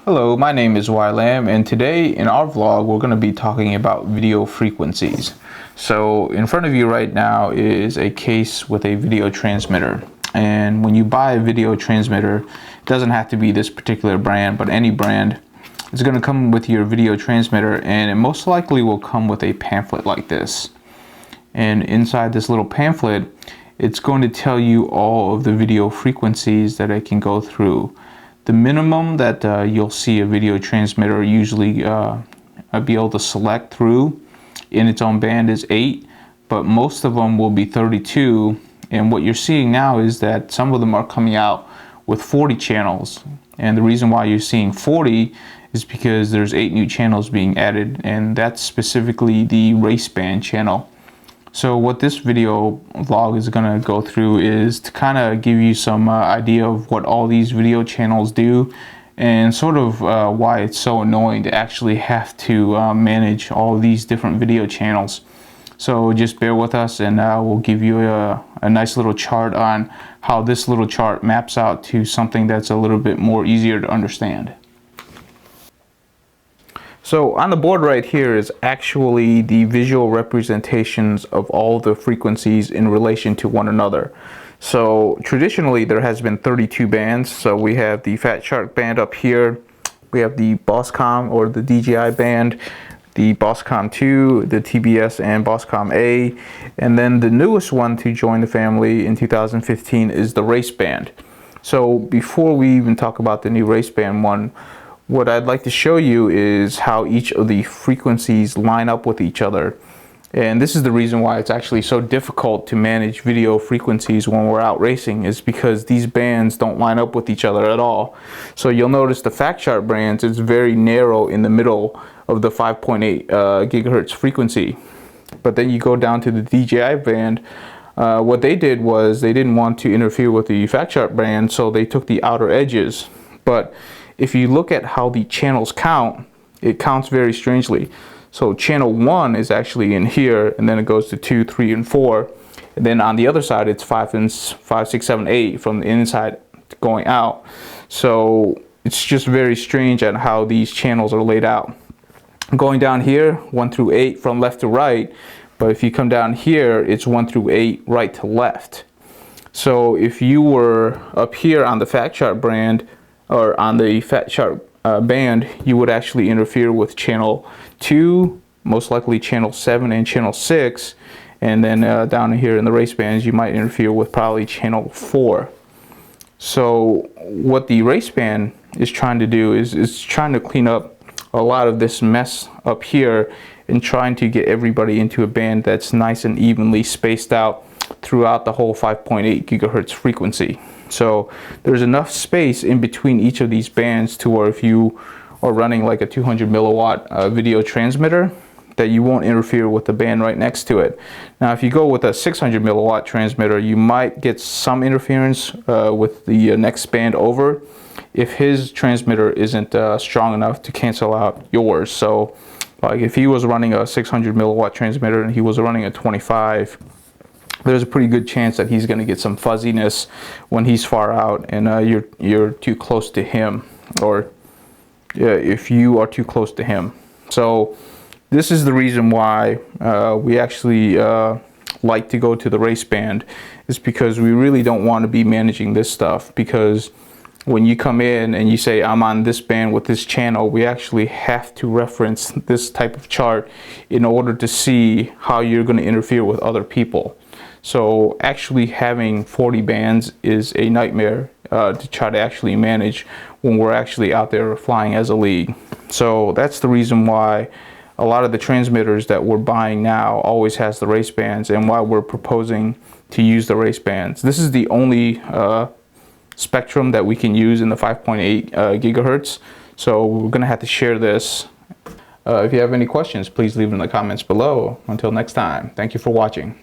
Hello, my name is YLam, and today in our vlog we're going to be talking about video frequencies. So in front of you right now is a case with a video transmitter, and when you buy a video transmitter, it doesn't have to be this particular brand, but any brand, it's going to come with your video transmitter, and it most likely will come with a pamphlet like this. And inside this little pamphlet, it's going to tell you all of the video frequencies that it can go through. The minimum that you'll see a video transmitter usually be able to select through in its own band is 8, but most of them will be 32. And what you're seeing now is that some of them are coming out with 40 channels. And the reason why you're seeing 40 is because there's 8 new channels being added, and that's specifically the race band channel. So what this video vlog is going to go through is to kind of give you some idea of what all these video channels do, and sort of why it's so annoying to actually have to manage all of these different video channels. So just bear with us, and we'll give you a nice little chart on how this little chart maps out to something that's a little bit more easier to understand. So on the board right here is actually the visual representations of all the frequencies in relation to one another. So traditionally there has been 32 bands. So we have the Fat Shark band up here, we have the Bosscom or the DJI band, the Bosscom 2, the TBS and Bosscom A, and then the newest one to join the family in 2015 is the race band. So before we even talk about the new race band one, what I'd like to show you is how each of the frequencies line up with each other. And this is the reason why it's actually so difficult to manage video frequencies when we're out racing, is because these bands don't line up with each other at all. So you'll notice the Fat Shark bands is very narrow in the middle of the 5.8 gigahertz frequency. But then you go down to the DJI band, what they did was they didn't want to interfere with the Fat Shark band, so they took the outer edges. But if you look at how the channels count, it counts very strangely. So channel 1 is actually in here, and then it goes to 2, 3, and 4. And then on the other side, it's 5, 6, 7, 8 from the inside going out. So it's just very strange at how these channels are laid out. Going down here, 1 through 8 from left to right. But if you come down here, it's 1 through 8 right to left. So if you were up here on the Fat Shark brand, or on the Fat Shark band, you would actually interfere with channel 2, most likely channel 7 and channel 6, and then down here in the race bands you might interfere with probably channel 4. So what the race band is trying to do is trying to clean up a lot of this mess up here, and trying to get everybody into a band that's nice and evenly spaced out throughout the whole 5.8 gigahertz frequency. So there's enough space in between each of these bands to where if you are running like a 200 milliwatt video transmitter, that you won't interfere with the band right next to it. Now if you go with a 600 milliwatt transmitter, you might get some interference with the next band over if his transmitter isn't strong enough to cancel out yours. So like if he was running a 600 milliwatt transmitter and he was running a 25, there's a pretty good chance that he's going to get some fuzziness when he's far out and you're too close to him, or if you are too close to him. So this is the reason why we actually like to go to the race band, is because we really don't want to be managing this stuff. Because when you come in and you say I'm on this band with this channel, we actually have to reference this type of chart in order to see how you're going to interfere with other people. So actually having 40 bands is a nightmare to try to actually manage when we're actually out there flying as a league. So that's the reason why a lot of the transmitters that we're buying now always has the race bands, and why we're proposing to use the race bands. This is the only spectrum that we can use in the 5.8 gigahertz. So we're going to have to share this. If you have any questions, please leave them in the comments below. Until next time, thank you for watching.